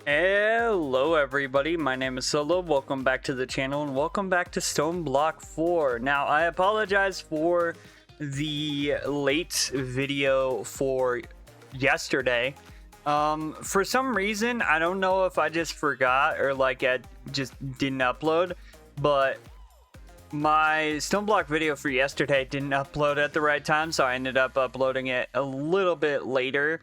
Hello everybody, my name is Solo. Welcome back to the channel and welcome back to Stoneblock 4. Now I apologize for the late video for yesterday. For some reason, I don't know if I just forgot or like I just didn't upload, but my Stoneblock video for yesterday didn't upload at the right time, so I ended up uploading it a little bit later.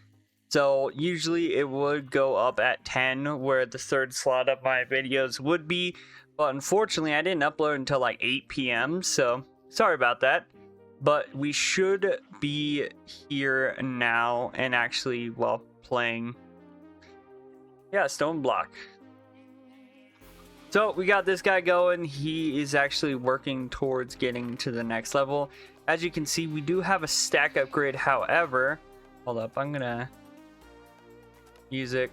So usually it would go up at 10 where the third slot of my videos would be, but unfortunately I didn't upload until like 8 p.m. so sorry about that. But we should be here now and actually, well, playing Stoneblock. So we got this guy going. He is actually working towards getting to the next level. As you can see, we do have a stack upgrade. However, hold up, I'm gonna music,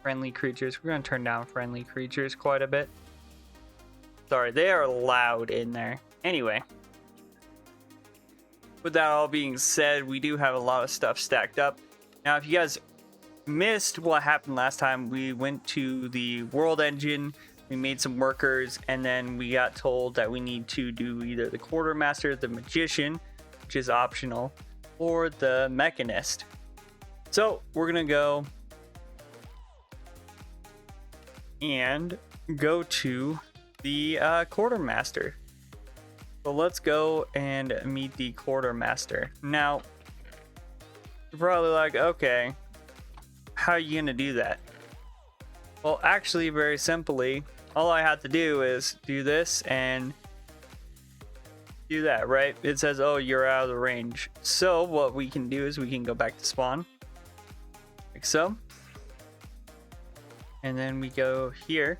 friendly creatures. We're gonna turn down friendly creatures quite a bit. Sorry, they are loud in there. Anyway, with that all being said, we do have a lot of stuff stacked up. Now, if you guys missed what happened last time, we went to the world engine, we made some workers, and then we got told that we need to do either the quartermaster, the magician, which is optional, or the mechanist. So we're gonna go and go to the quartermaster. So let's go and meet the quartermaster. Now, you're probably like, okay, how are you gonna do that? Well, actually, very simply, all I have to do is do this and do that, right? It says, oh, you're out of the range. So what we can do is we can go back to spawn, like so. And then we go here.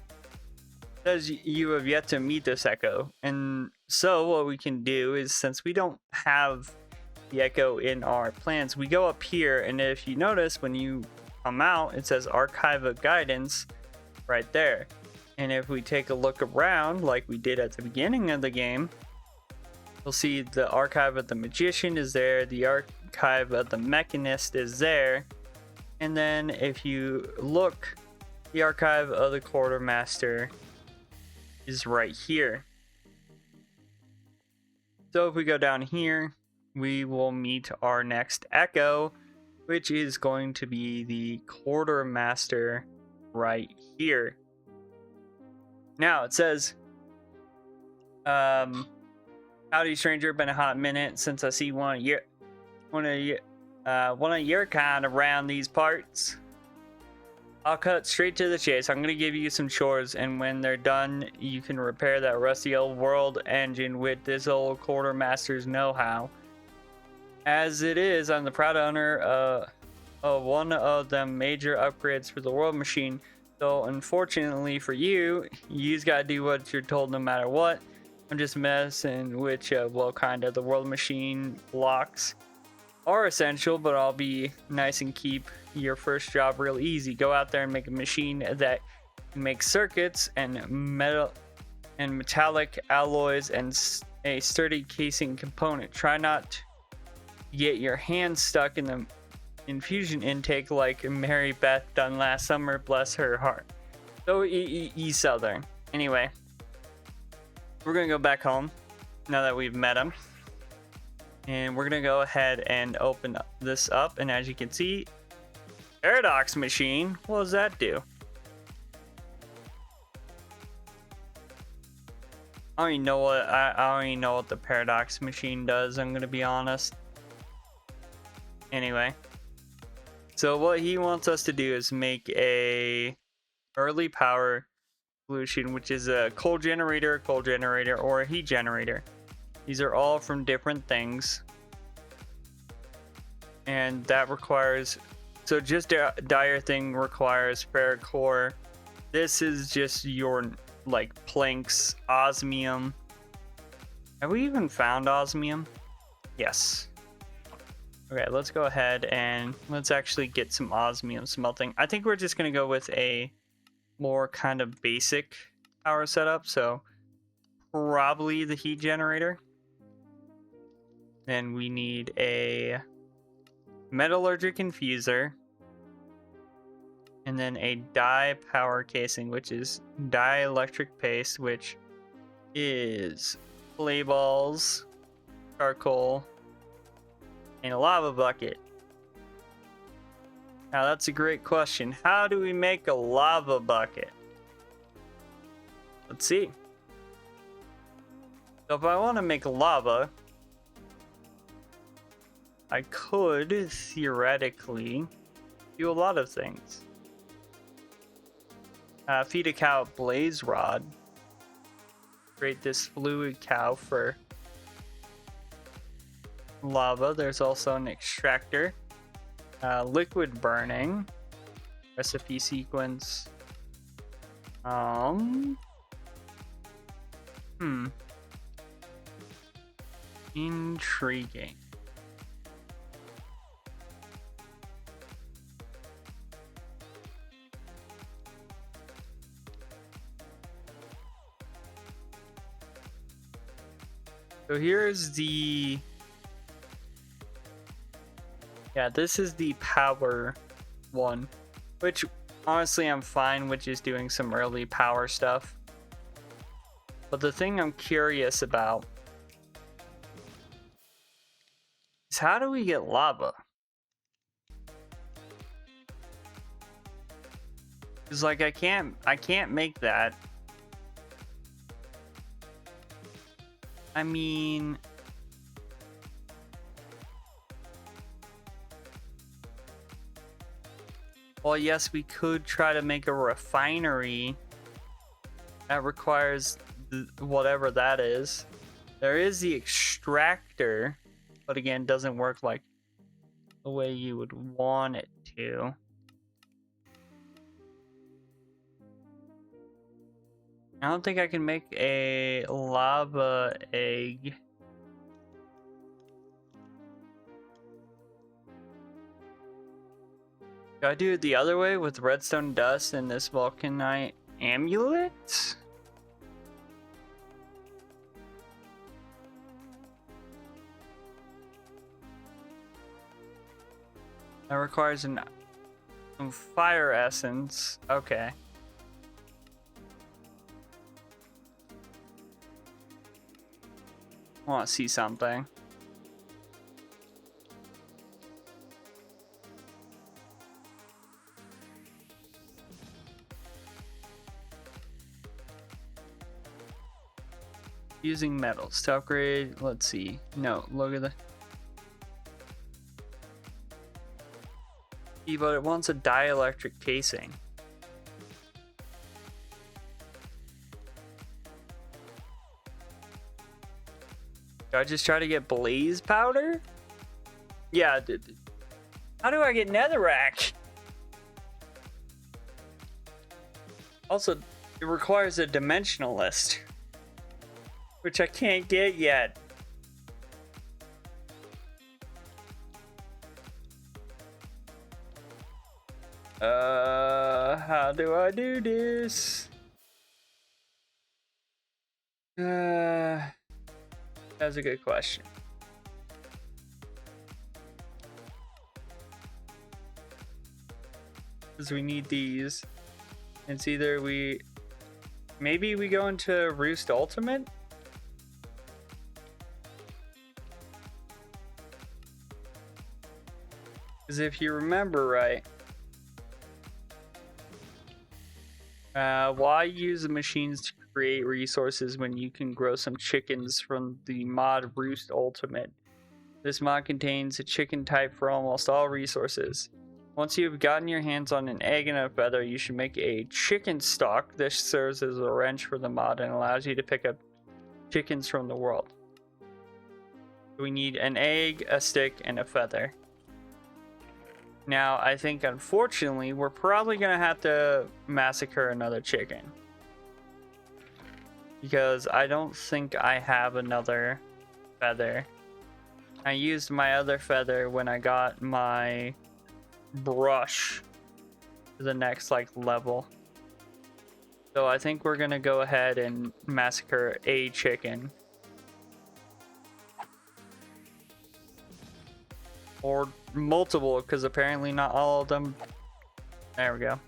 It says you have yet to meet this echo. And so what we can do is, since we don't have the echo in our plans, we go up here, and if you notice when you come out, it says archive of guidance right there. And if we take a look around like we did at the beginning of the game, you'll see the archive of the magician is there, the archive of the mechanist is there, and then if you look, the archive of the quartermaster is right here. So if we go down here, we will meet our next echo, which is going to be the quartermaster right here. Now it says, howdy stranger, been a hot minute since I see one of your kind around these parts. I'll cut straight to the chase. I'm gonna give you some chores, and when they're done, you can repair that rusty old world engine with this old quartermaster's know-how. As it is, I'm the proud owner of one of them major upgrades for the world machine. So unfortunately for you, you just gotta do what you're told no matter what. I'm just messing with you. Well, kind of. The world machine blocks are essential, but I'll be nice and keep your first job real easy. Go out there and make a machine that makes circuits and metal and metallic alloys and a sturdy casing component. Try not to get your hands stuck in the infusion intake like Mary Beth done last summer, bless her heart. So Southern. Anyway, we're gonna go back home now that we've met him, and we're gonna go ahead and open this up, and as you can see, paradox machine. What does that do? I don't even know what I don't even know what the paradox machine does, I'm gonna be honest. Anyway, so what he wants us to do is make a early power solution, which is a coal generator, or a heat generator. These are all from different things, and that requires, so just dire thing requires ferric core. This is just your like planks, osmium. Have we even found osmium? Yes. Okay, let's go ahead and let's actually get some osmium smelting. I think we're just gonna go with a more kind of basic power setup, so probably the heat generator. Then we need a metallurgic infuser, And then a dye power casing, which is dielectric paste, which is play balls, charcoal, and a lava bucket. Now that's a great question. How do we make a lava bucket? Let's see. So if I want to make lava, I could theoretically do a lot of things. Feed a cow a blaze rod. Create this fluid cow for lava. There's also an extractor. Liquid burning. Recipe sequence. Intriguing. So here's the... Yeah, this is the power one, which honestly I'm fine with just doing some early power stuff. But the thing I'm curious about is how do we get lava? It's like I can't make that. I mean, well, yes, we could try to make a refinery. That requires whatever that is. There is the extractor, but again, doesn't work like the way you would want it to. I don't think I can make a lava egg. Do I do it the other way with redstone dust and this vulcanite amulet? That requires some fire essence. Okay. I want to see something. Using metals to upgrade. Let's see. No, look at the. But it wants a dielectric casing. Do I just try to get blaze powder? Yeah. How do I get netherrack? Also, it requires a dimensionalist, which I can't get yet. How do I do this? That's a good question. Because we need these. It's either maybe we go into Roost Ultimate? Because if you remember right, why use the machines to create resources when you can grow some chickens from the mod Roost Ultimate? This mod contains a chicken type for almost all resources. Once you've gotten your hands on an egg and a feather, you should make a chicken stock. This serves as a wrench for the mod and allows you to pick up chickens from the world. We need an egg, a stick, and a feather. Now, I think unfortunately, we're probably going to have to massacre another chicken. Because I don't think I have another feather. I used my other feather when I got my brush to the next level. So I think we're going to go ahead and massacre a chicken. Or multiple, because apparently not all of them. There we go.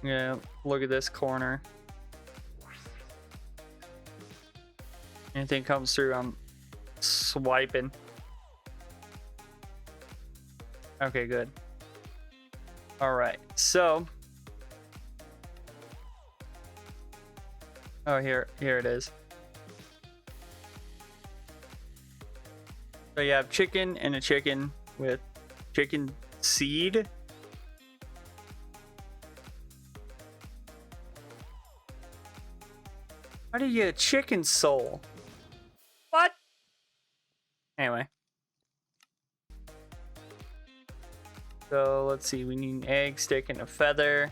Yeah, look at this corner. Anything comes through, I'm swiping. Okay, good. All right, so. Oh, here it is. So you have chicken and a chicken with chicken seed. How do you get a chicken soul? What? Anyway. So let's see, we need an egg, stick, and a feather.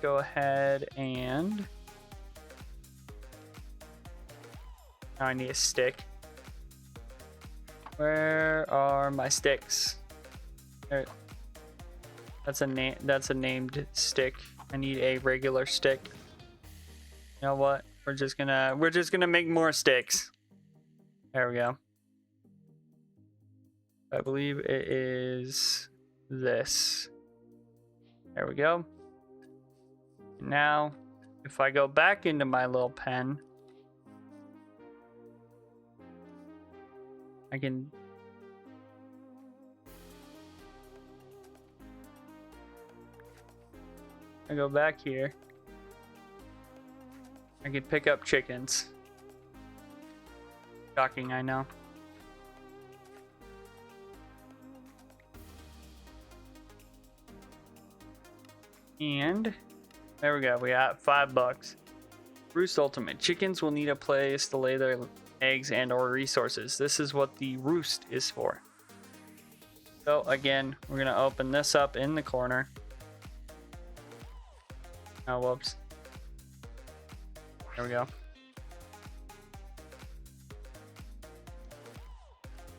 Go ahead and... Now I need a stick. Where are my sticks? There. That's a named stick. I need a regular stick. You know what? We're just gonna make more sticks. There we go. I believe it is this. There we go. Now, if I go back into my little pen, I can go back here. I can pick up chickens. Shocking, I know. And there we go. We got $5. Roost Ultimate. Chickens will need a place to lay their eggs and or resources. This is what the roost is for. So again, we're gonna open this up in the corner. Oh, whoops. There we go.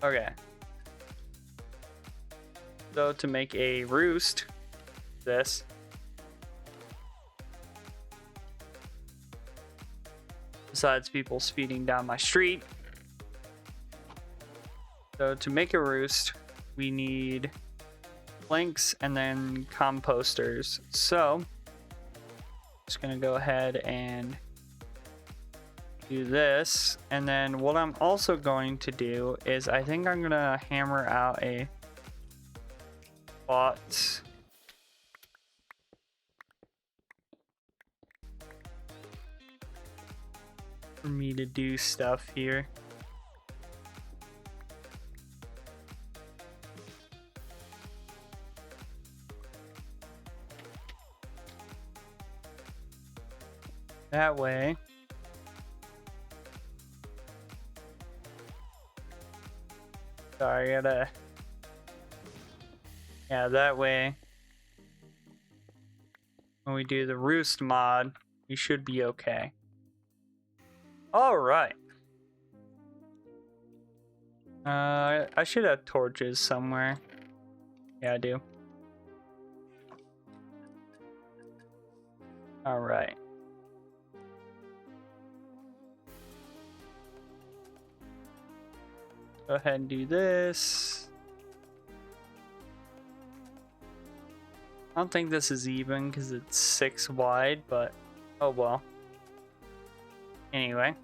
Okay. So to make a roost, this. Besides people speeding down my street. So to make a roost, we need planks and then composters. So just gonna go ahead and do this, and then what I'm also going to do is I think I'm gonna hammer out a spot for me to do stuff here. That way sorry, I gotta that way when we do the roost mod we should be okay. All right. I should have torches somewhere. Yeah, I do. All right. Go ahead and do this. I don't think this is even because it's 6 wide, but oh well. Anyway.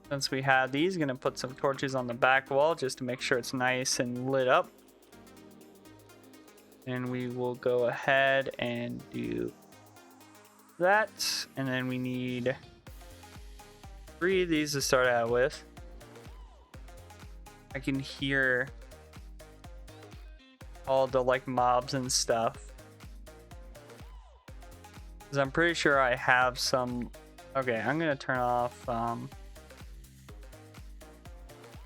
Since we have these, gonna put some torches on the back wall just to make sure it's nice and lit up. And we will go ahead and do that. And then we need 3 of these to start out with. I can hear all the like mobs and stuff. Because I'm pretty sure I have some. Okay, I'm gonna turn off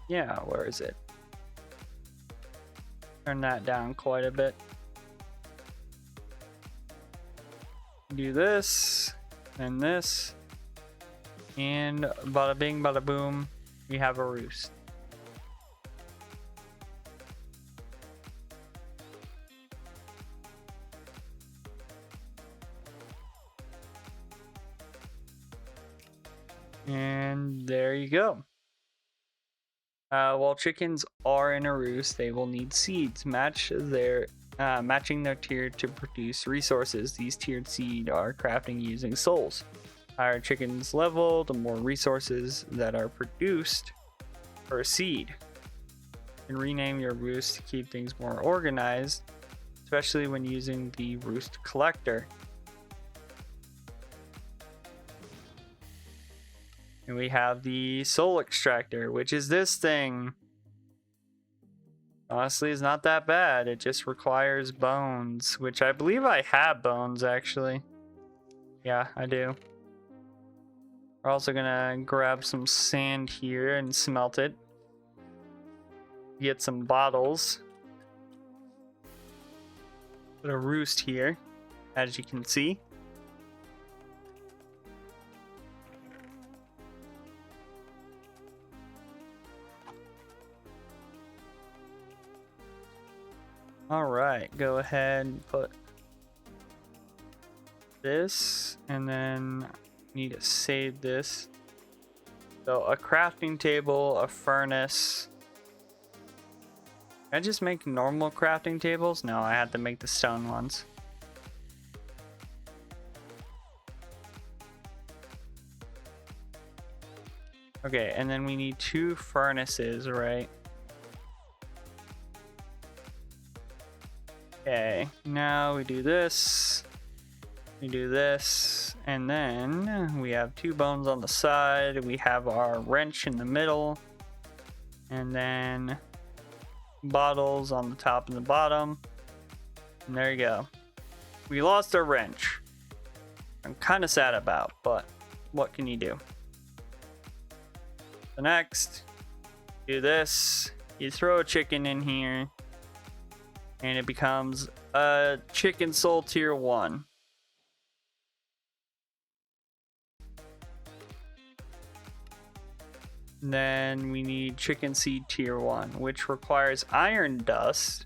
yeah, where is it? Turn that down quite a bit. Do this and this. And bada bing, bada boom, we have a roost. And there you go. While chickens are in a roost, they will need seeds matching their tier to produce resources. These tiered seed are crafting using souls. Higher chickens level, the more resources that are produced per seed. You can rename your roost to keep things more organized, especially when using the roost collector. And we have the soul extractor, which is this thing. Honestly, it's not that bad. It just requires bones, which I believe I have bones, actually. Yeah, I do. We're also gonna grab some sand here and smelt it. Get some bottles. Put a roost here, as you can see. All right, go ahead and put this, and then need to save this. So a crafting table, a furnace. Can I just make normal crafting tables? No, I had to make the stone ones. Okay, and then we need 2 furnaces, right? Okay, now we do this, and then we have 2 bones on the side, we have our wrench in the middle, and then bottles on the top and the bottom, and there you go. We lost our wrench. I'm kind of sad about, but what can you do? So next, do this, you throw a chicken in here, and it becomes a chicken soul tier 1. Then we need chicken seed tier 1, which requires iron dust.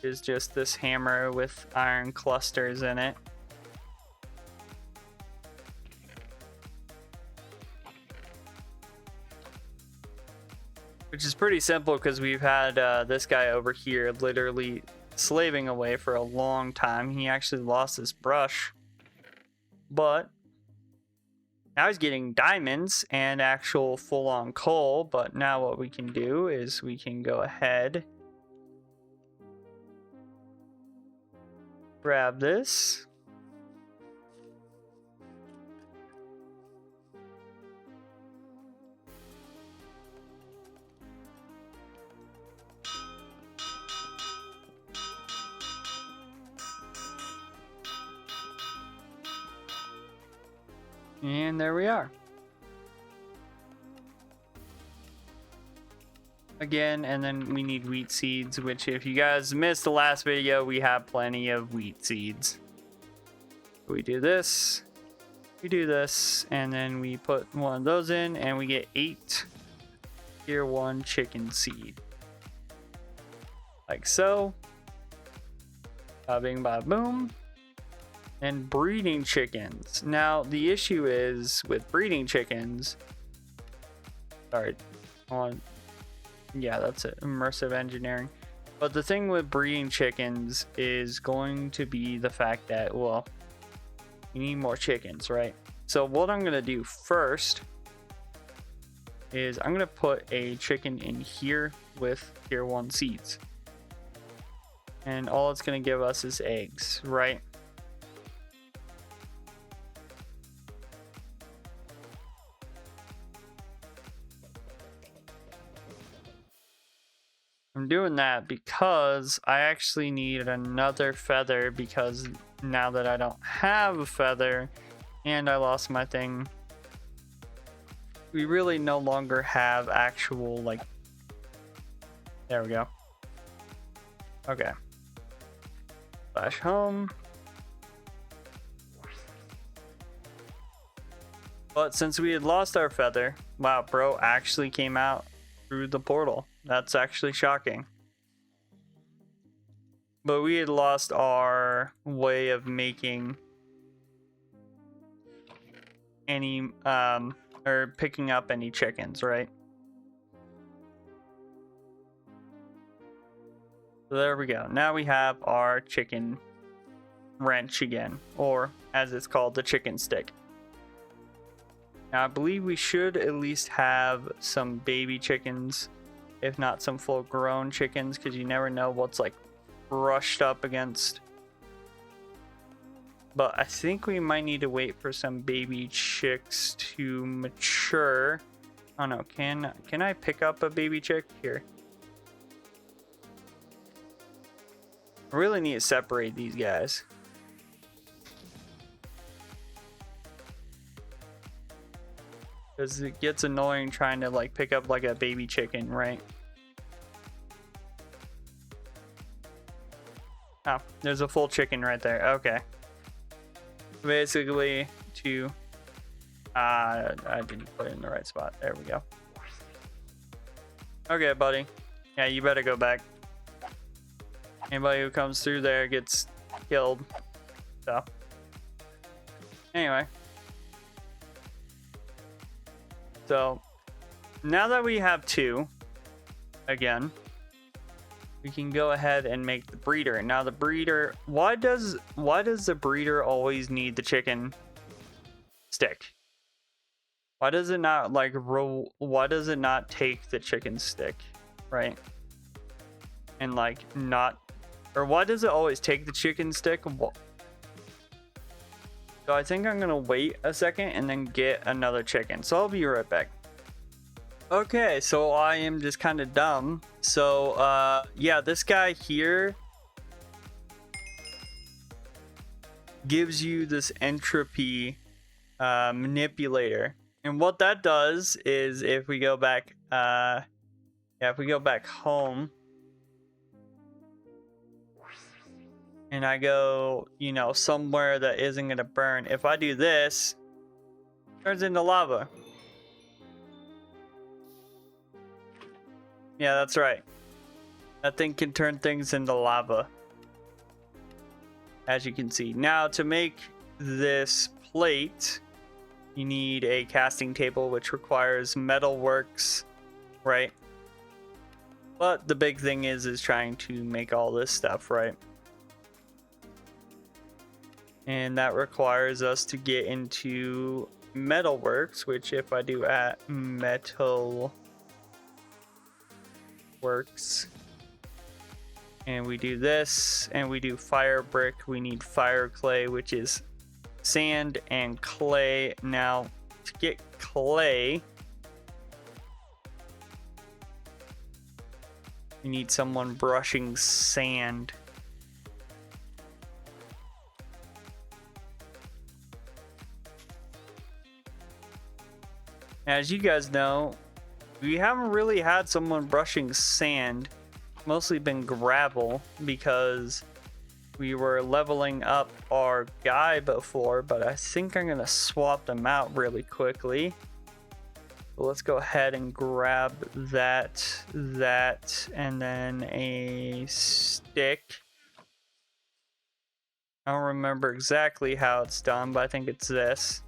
Is just this hammer with iron clusters in it. Which is pretty simple because we've had this guy over here literally slaving away for a long time. He actually lost his brush. But now he's getting diamonds and actual full-on coal. But now what we can do is we can go ahead, grab this. And there we are. Again, and then we need wheat seeds, which if you guys missed the last video, we have plenty of wheat seeds. We do this, we do this, and then we put one of those in, and we get 8 tier 1 chicken seed. Like so. Bing, bada, boom. And breeding chickens. Now, the issue is with breeding chickens. Sorry. Yeah, that's it. Immersive engineering. But the thing with breeding chickens is going to be the fact that, well, you need more chickens, right? So what I'm going to do first is I'm going to put a chicken in here with tier 1 seeds. And all it's going to give us is eggs, right? I'm doing that because I actually need another feather, because now that I don't have a feather and I lost my thing, we really no longer have actual, like, there we go. Okay. Slash home. But since we had lost our feather, wow, bro actually came out through the portal. That's actually shocking. But we had lost our way of making any or picking up any chickens, right? So there we go. Now we have our chicken wrench again, or as it's called, the chicken stick. Now I believe we should at least have some baby chickens, if not some full grown chickens, because you never know what's like brushed up against. But I think we might need to wait for some baby chicks to mature. Oh no, can I pick up a baby chick here? I really need to separate these guys. Because it gets annoying trying to like pick up like a baby chicken, right? Oh, there's a full chicken right there. Okay. Basically, I didn't put it in the right spot. There we go. Okay, buddy. Yeah, you better go back. Anybody who comes through there gets killed. So, anyway. So, now that we have two, again, we can go ahead and make the breeder. Now the breeder, why does the breeder always need the chicken stick? Why does it not like why does it not take the chicken stick, right? And like not, or why does it always take the chicken stick? So I think I'm gonna wait a second and then get another chicken. So I'll be right back. Okay, so I am just kind of dumb. So yeah, this guy here gives you this entropy manipulator, and what that does is if we go back if we go back home and I go, you know, somewhere that isn't gonna burn, if I do this, it turns into lava. Yeah, that's right. That thing can turn things into lava, as you can see. Now, to make this plate, you need a casting table, which requires metalworks, right? But the big thing is trying to make all this stuff, right? And that requires us to get into metalworks, which if I do at metalworks, and we do this, and we do fire brick, we need fire clay, which is sand and clay. Now, to get clay, you need someone brushing sand. As you guys know, we haven't really had someone brushing sand. Mostly been gravel because we were leveling up our guy before, but I think I'm gonna swap them out really quickly. So let's go ahead and grab that, and then a stick. I don't remember exactly how it's done, but I think it's this.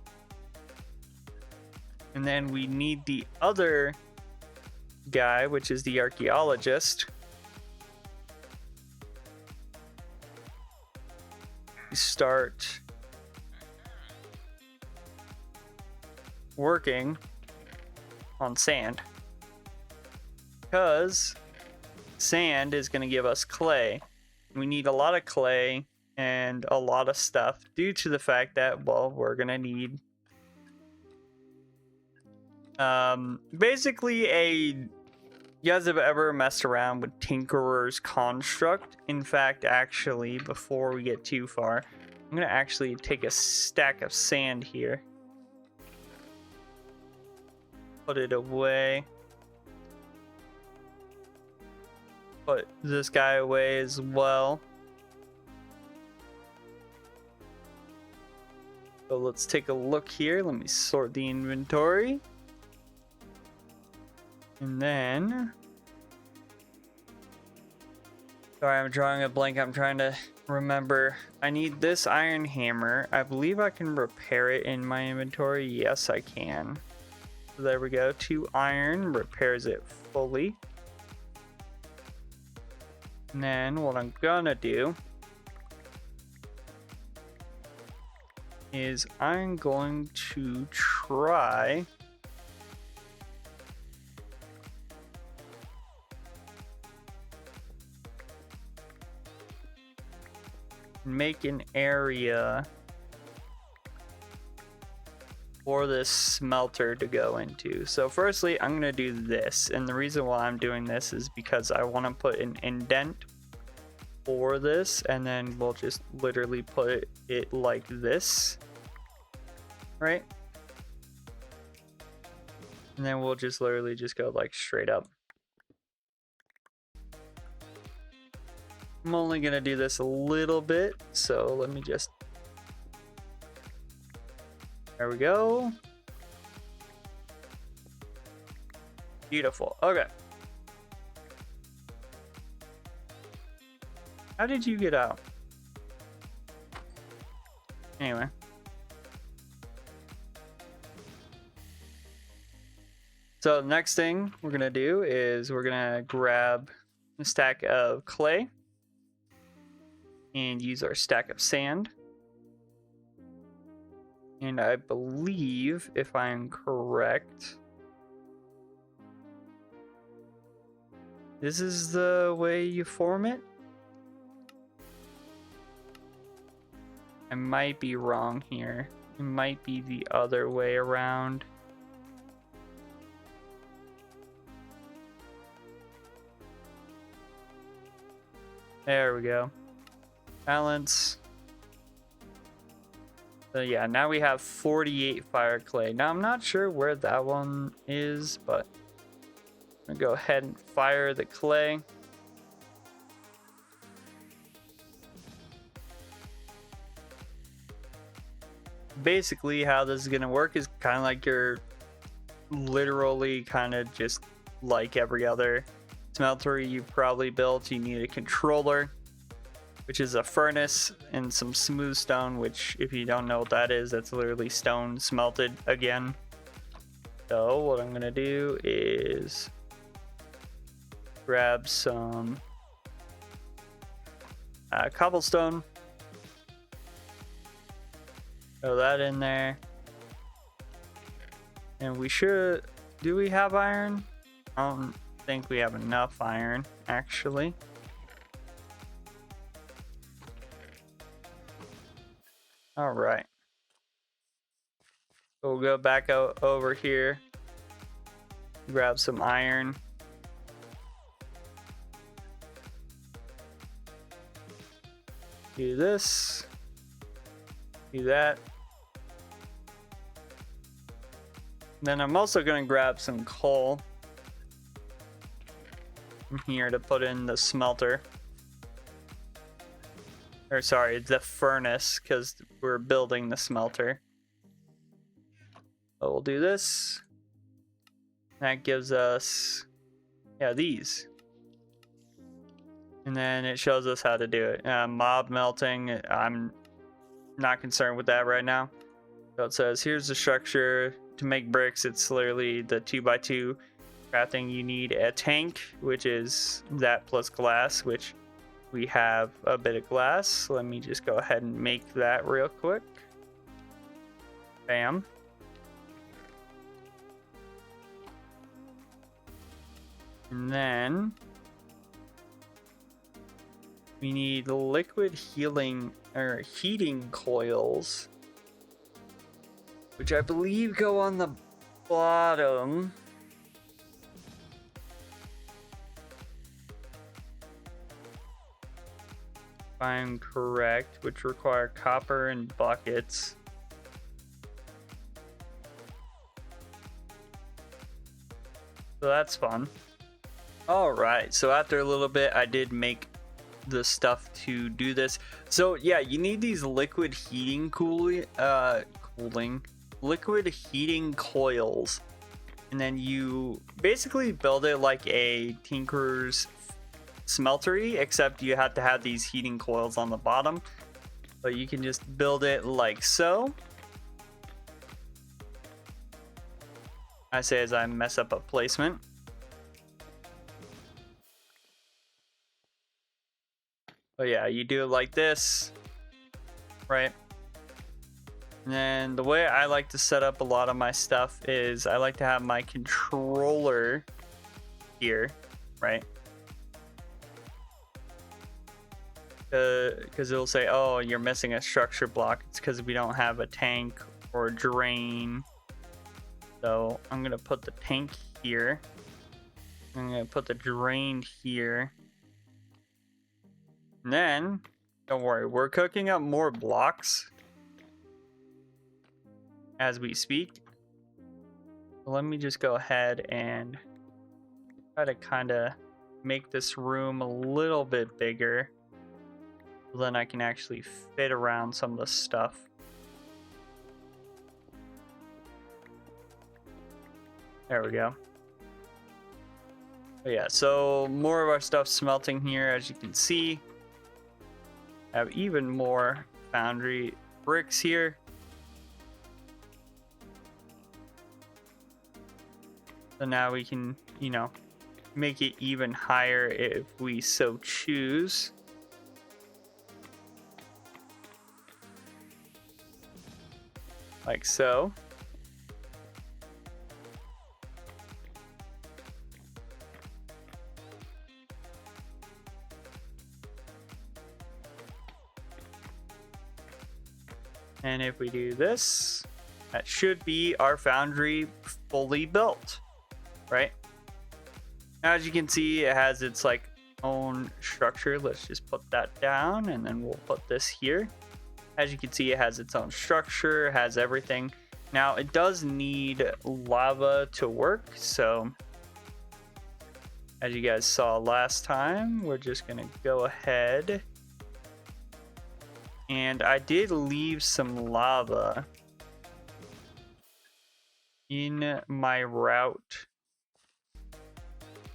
And then we need the other guy, which is the archaeologist. Start working on sand, because sand is going to give us clay. We need a lot of clay and a lot of stuff due to the fact that, well, we're going to need basically you guys have ever messed around with Tinkerer's construct? In fact, actually, before we get too far, I'm gonna actually take a stack of sand here, put it away, put this guy away as well. So let's take a look here. Let me sort the inventory. And then, sorry, I'm drawing a blank. I'm trying to remember. I need this iron hammer. I believe I can repair it in my inventory. Yes, I can. So there we go. 2 iron repairs it fully. And then what I'm gonna do is I'm going to try make an area for this smelter to go into. So firstly, I'm gonna do this, and the reason why I'm doing this is because I want to put an indent for this, and then we'll just literally put it like this, right? And then we'll just literally just go like straight up. I'm only gonna do this a little bit, so let me just, there we go. Beautiful. Okay. How did you get out? Anyway. So the next thing we're gonna do is we're gonna grab a stack of clay and use our stack of sand. And I believe, if I'm correct, this is the way you form it. I might be wrong here. It might be the other way around. There we go. Balance. So yeah, now we have 48 fire clay. Now I'm not sure where that one is, but I'm gonna go ahead and fire the clay. Basically, how this is gonna work is kind of like you're literally kind of just like every other smeltery you've probably built. You need a controller, which is a furnace, and some smooth stone, which if you don't know what that is, that's literally stone smelted again. So what I'm gonna do is grab some cobblestone, throw that in there, and we should, do we have iron? I don't think we have enough iron, actually. All right. We'll go back out over here, grab some iron. Do this. Do that. Then I'm also going to grab some coal from here to put in the smelter. Or sorry, the furnace, because we're building the smelter. So we'll do this. That gives us, yeah, these. And then it shows us how to do it. Mob melting, I'm not concerned with that right now. So it says, here's the structure. To make bricks, it's literally the 2x2 crafting. You need a tank, which is that plus glass, which we have a bit of glass. Let me just go ahead and make that real quick. Bam. And then we need liquid healing or heating coils, which I believe go on the bottom. If I'm correct, which require copper and buckets. So that's fun. Alright, so after a little bit, I did make the stuff to do this. So yeah, you need these liquid heating liquid heating coils, and then you basically build it like a tinker's smeltery, except you have to have these heating coils on the bottom. But you can just build it like so. I say as I mess up a placement. But yeah, you do it like this, right? And then the way I like to set up a lot of my stuff is I like to have my controller here, right? Because it'll say, oh, you're missing a structure block. It's because we don't have a tank or a drain. So I'm going to put the tank here. I'm going to put the drain here. And then, don't worry, we're cooking up more blocks as we speak. So let me just go ahead and try to kind of make this room a little bit bigger. So then I can actually fit around some of the stuff. There we go. But yeah, so more of our stuff smelting here, as you can see. I have even more foundry bricks here. So now we can, you know, make it even higher if we so choose. Like so. And if we do this, that should be our foundry fully built, right? Now, as you can see, it has its like own structure. Let's just put that down, and then we'll put this here. As you can see, it has its own structure, has everything. Now, it does need lava to work, so as you guys saw last time, we're just gonna go ahead. And I did leave some lava in my route.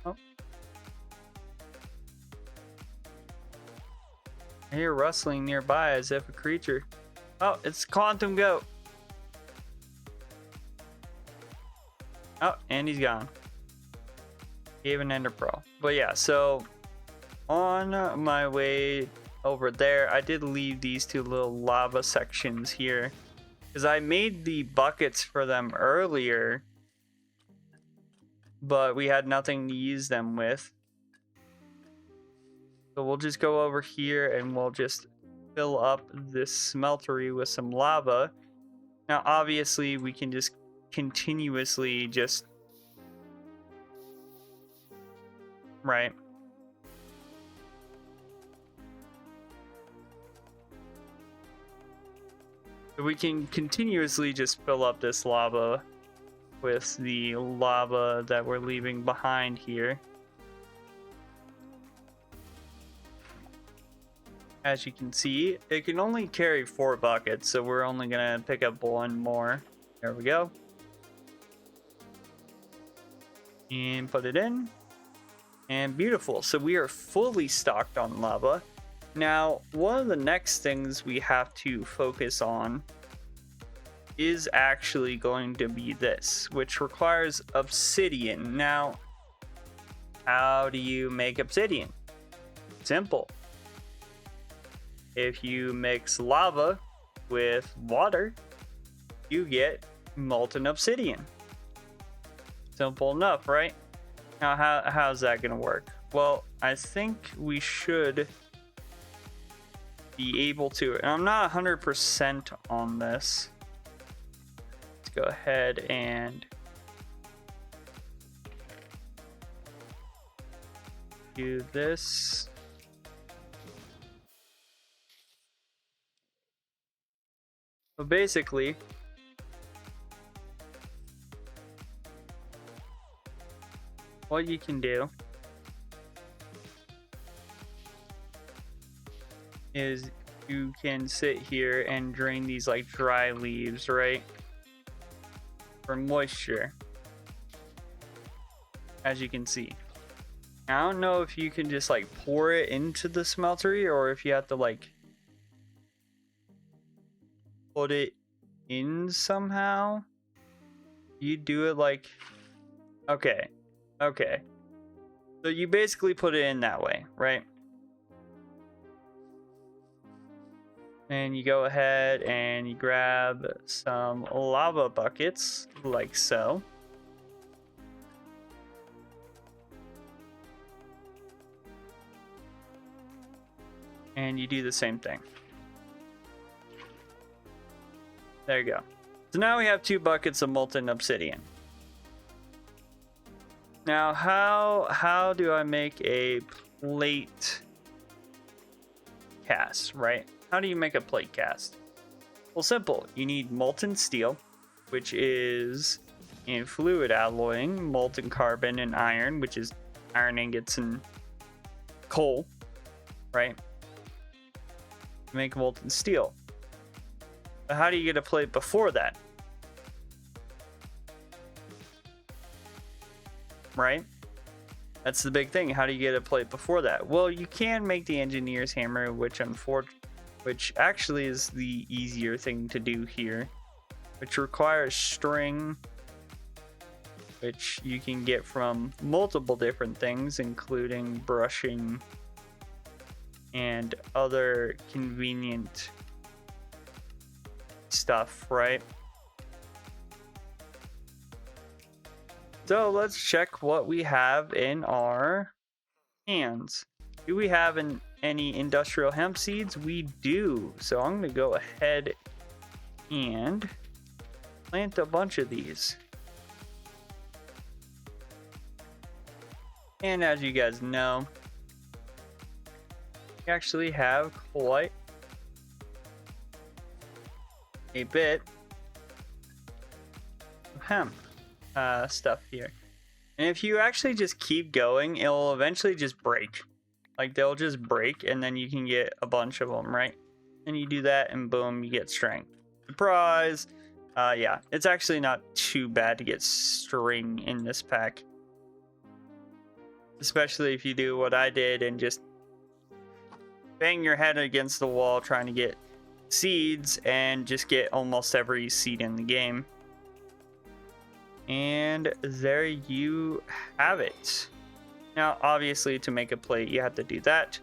Oh. I hear rustling nearby as if a creature. Oh, it's Quantum Goat. Oh, and he's gone. Gave an ender pearl. But yeah, so on my way over there, I did leave these two little lava sections here because I made the buckets for them earlier, but we had nothing to use them with. So we'll just go over here and we'll just fill up this smeltery with some lava. Now, obviously, we can just continuously just, right? We can continuously just fill up this lava with the lava that we're leaving behind here. As you can see, it can only carry 4 buckets, so we're only gonna pick up 1 more. There we go. And put it in. And beautiful. So we are fully stocked on lava. Now, one of the next things we have to focus on is actually going to be this, which requires obsidian. Now, how do you make obsidian? Simple. If you mix lava with water, you get molten obsidian. Simple enough, right? Now, how's that going to work? Well, I think we should be able to, and I'm not 100% on this. Let's go ahead and do this. So basically, what you can do is you can sit here and drain these like dry leaves, right? For moisture, as you can see. I don't know if you can just like pour it into the smeltery or if you have to like put it in somehow. You do it like, okay. So you basically put it in that way, right? And you go ahead and you grab some lava buckets, like so. And you do the same thing. There you go. So now we have 2 buckets of molten obsidian. Now, how do I make a plate cast, right? How do you make a plate cast? Well, simple. You need molten steel, which is in fluid alloying, molten carbon and iron, which is iron ingots and coal, right? Make molten steel. But how do you get a plate before that? Right? That's the big thing. How do you get a plate before that? Well, you can make the engineer's hammer, which actually is the easier thing to do here, which requires string, which you can get from multiple different things, including brushing and other convenient stuff, right? So let's check what we have in our hands. Do we have any industrial hemp seeds? We do. So I'm going to go ahead and plant a bunch of these. And as you guys know, we actually have quite a bit of hemp stuff here. And if you actually just keep going, it'll eventually just break. Like, they'll just break, and then you can get a bunch of them, right? And you do that, and boom, you get string. Surprise! Yeah, it's actually not too bad to get string in this pack. Especially if you do what I did and just bang your head against the wall trying to get seeds and just get almost every seed in the game. And there you have it. Now, obviously, to make a plate, you have to do that,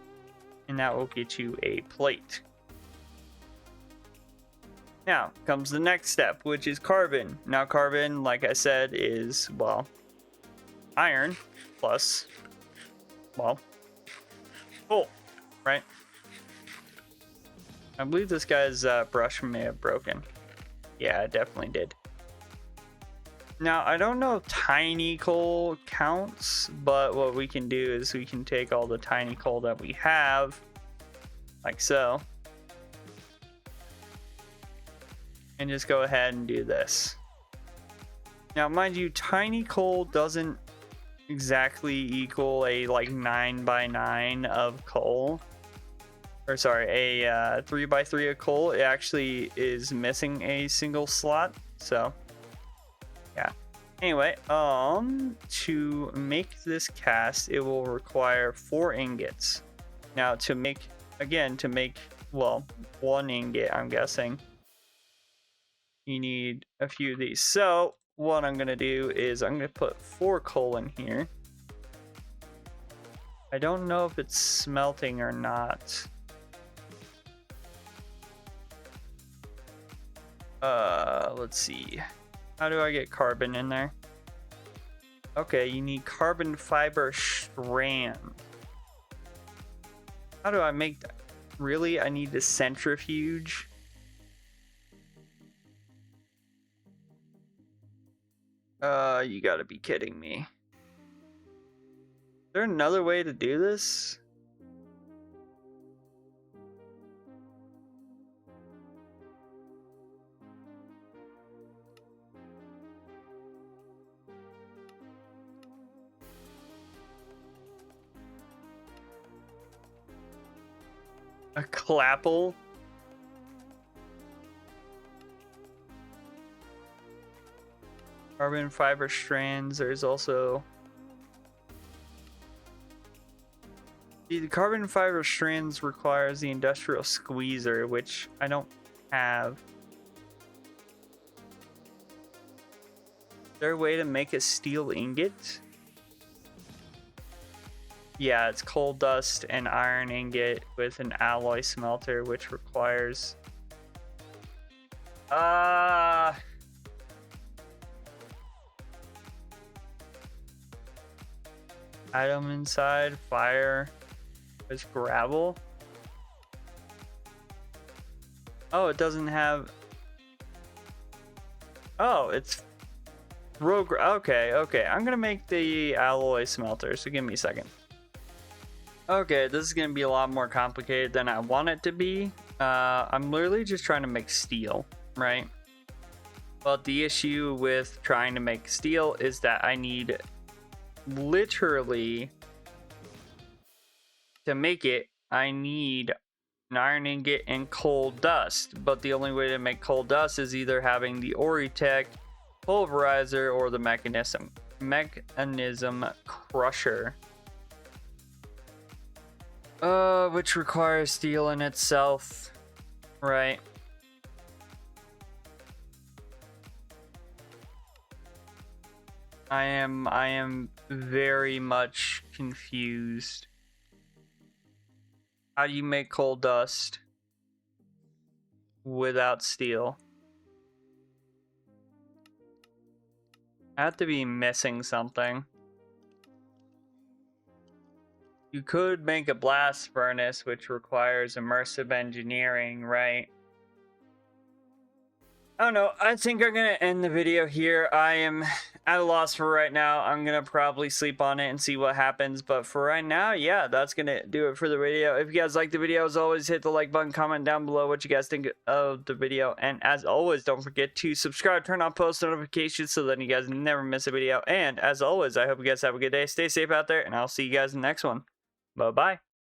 and that will get you a plate. Now comes the next step, which is carbon. Now, carbon, like I said, is, well, iron plus, well, coal, right? I believe this guy's brush may have broken. Yeah, it definitely did. Now, I don't know if tiny coal counts, but what we can do is we can take all the tiny coal that we have, like so, and just go ahead and do this. Now, mind you, tiny coal doesn't exactly equal a like 9x9 of coal. Or sorry, a 3x3 of coal. It actually is missing a single slot, so yeah. Anyway, to make this cast, it will require 4 ingots. Now, to make, well, 1 ingot, I'm guessing, you need a few of these. So what I'm gonna do is I'm gonna put 4 coal in here. I don't know if it's smelting or not. Let's see. How do I get carbon in there? Okay, you need carbon fiber strand. How do I make that? Really? I need the centrifuge? You gotta be kidding me. Is there another way to do this? A clapple? Carbon fiber strands. There's also the carbon fiber strands requires the industrial squeezer, which I don't have. Is there a way to make a steel ingot? Yeah, it's coal dust and iron ingot with an alloy smelter, which requires item inside, fire, there's gravel. Oh, it doesn't have, oh, it's okay, I'm gonna make the alloy smelter, so give me a second. Okay, this is gonna be a lot more complicated than I want it to be. I'm literally just trying to make steel, right? But the issue with trying to make steel is that I need literally, to make it, I need an iron ingot and coal dust. But the only way to make coal dust is either having the Oritech pulverizer or the mechanism crusher. Which requires steel in itself, right? I am very much confused. How do you make coal dust without steel? I have to be missing something. You could make a blast furnace, which requires immersive engineering, right? I don't know. I think I'm gonna end the video here. I am at a loss for right now. I'm gonna probably sleep on it and see what happens. But for right now, yeah, that's gonna do it for the video. If you guys like the video, as always, hit the like button, comment down below what you guys think of the video. And as always, don't forget to subscribe, turn on post notifications so that you guys never miss a video. And as always, I hope you guys have a good day. Stay safe out there, and I'll see you guys in the next one. Bye-bye.